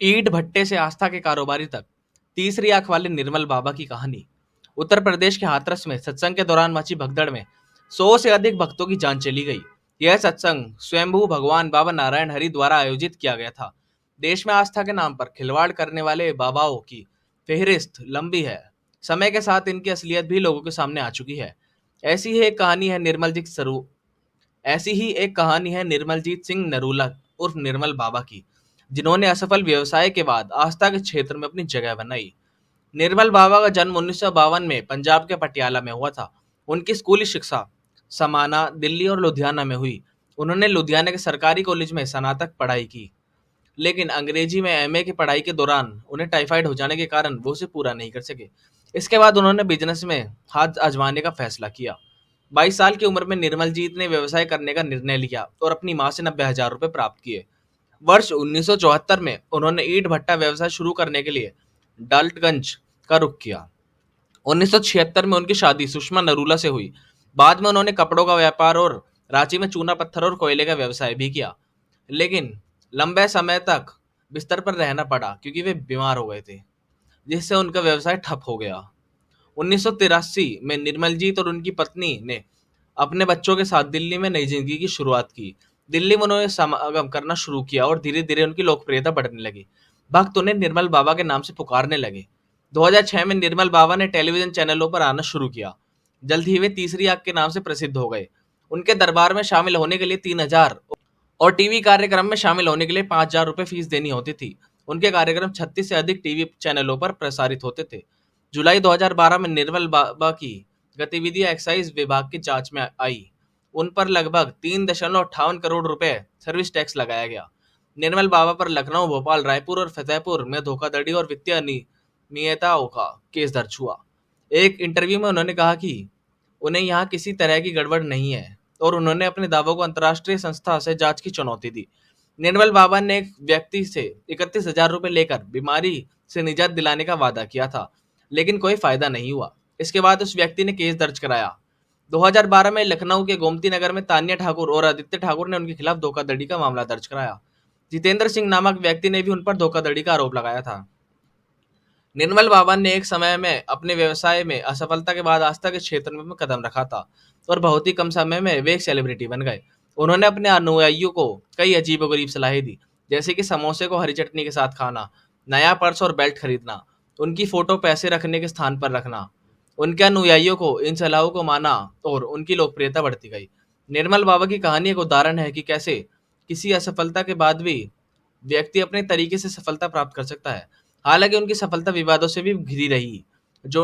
ईंट भट्टे से आस्था के कारोबारी तक, तीसरी आंख वाले निर्मल बाबा की कहानी। उत्तर प्रदेश के हाथरस में सत्संग के दौरान मची भगदड़ में 100 से अधिक भक्तों की जान चली गई। यह सत्संग स्वयंभू भगवान बाबा नारायण हरि द्वारा आयोजित किया गया था। देश में आस्था के नाम पर खिलवाड़ करने वाले बाबाओं की फेहरिस्त लंबी है। समय के साथ इनकी असलियत भी लोगों के सामने आ चुकी है। ऐसी ही एक कहानी है निर्मलजीत स्वरूप ऐसी ही एक कहानी है निर्मलजीत सिंह नरूला उर्फ निर्मल बाबा की, जिन्होंने असफल व्यवसाय के बाद आस्था के क्षेत्र में अपनी जगह बनाई। निर्मल बाबा का जन्म 1952 में पंजाब के पटियाला में हुआ था। उनकी स्कूली शिक्षा समाना, दिल्ली और लुधियाना में हुई। उन्होंने लुधियाना के सरकारी कॉलेज में स्नातक पढ़ाई की, लेकिन अंग्रेजी में एमए की पढ़ाई के दौरान उन्हें टाइफाइड हो जाने के कारण वो उसे पूरा नहीं कर सके। इसके बाद उन्होंने बिजनेस में हाथ आजमाने का फैसला किया। 22 साल की उम्र में निर्मलजीत ने व्यवसाय करने का निर्णय लिया और अपनी मां से 90,000 रुपए प्राप्त किए। वर्ष 1974 में उन्होंने ईंट भट्टा व्यवसाय शुरू करने के लिए डाल्टगंज का रुख किया। 1976 में उनकी शादी सुषमा नरूला से हुई। बाद में उन्होंने कपड़ों का व्यापार और रांची में चूना पत्थर और कोयले का व्यवसाय भी किया, लेकिन लंबे समय तक बिस्तर पर रहना पड़ा क्योंकि वे बीमार हो गए थे, जिससे उनका व्यवसाय ठप हो गया। 1983 में निर्मलजीत और उनकी पत्नी ने अपने बच्चों के साथ दिल्ली में नई जिंदगी की शुरुआत की। दिल्ली में उन्होंने समागम करना शुरू किया और धीरे धीरे उनकी लोकप्रियता बढ़ने लगी। भक्त उन्हें निर्मल बाबा के नाम से पुकारने लगे। 2006 में निर्मल बाबा ने टेलीविजन चैनलों पर आना शुरू किया। जल्द ही वे तीसरी आंख के नाम से प्रसिद्ध हो गए। उनके दरबार में शामिल होने के लिए 3,000 और टीवी कार्यक्रम में शामिल होने के लिए 5,000 रुपए फीस देनी होती थी। उनके कार्यक्रम 36 से अधिक टीवी चैनलों पर प्रसारित होते थे। जुलाई 2012 में निर्मल बाबा की गतिविधियां एक्साइज विभाग की जांच में आई। उन पर लगभग 3.58 करोड़ रुपए सर्विस टैक्स लगाया गया। निर्मल बाबा पर लखनऊ, भोपाल, रायपुर और फतेहपुर में धोखाधड़ी और वित्तीय अनियमितताओं का केस दर्ज हुआ। एक इंटरव्यू में उन्होंने कहा कि उन्हें यहाँ किसी तरह की गड़बड़ नहीं है और उन्होंने अपने दावों को अंतर्राष्ट्रीय संस्था से जांच की चुनौती दी। निर्मल बाबा ने एक व्यक्ति से 31,000 रुपए लेकर बीमारी से निजात दिलाने का वादा किया था, लेकिन कोई फायदा नहीं हुआ। इसके बाद उस व्यक्ति ने केस दर्ज कराया। 2012 में लखनऊ के गोमती नगर में तान्या ठाकुर और आदित्य ठाकुर ने उनके खिलाफ धोखाधड़ी का मामला दर्ज कराया। जितेंद्र सिंह नामक व्यक्ति ने भी उन पर धोखाधड़ी का आरोप लगाया था। निर्मल बाबा ने एक समय में अपने व्यवसाय में असफलता के बाद आस्था के क्षेत्र में कदम रखा था और बहुत ही कम समय में वे एक सेलिब्रिटी बन गए। उन्होंने अपने अनुयायियों को कई अजीबोगरीब सलाहें दी, जैसे कि समोसे को हरी चटनी के साथ खाना, नया पर्स और बेल्ट खरीदना, उनकी फोटो पैसे रखने के स्थान पर रखना। उनके अनुयायियों को इन सलाहों को माना और उनकी लोकप्रियता बढ़ती गई। निर्मल बाबा की कहानी एक उदाहरण है कि कैसे किसी असफलता के बाद भी व्यक्ति अपने तरीके से सफलता प्राप्त कर सकता है। हालांकि उनकी सफलता विवादों से भी घिरी रही, जो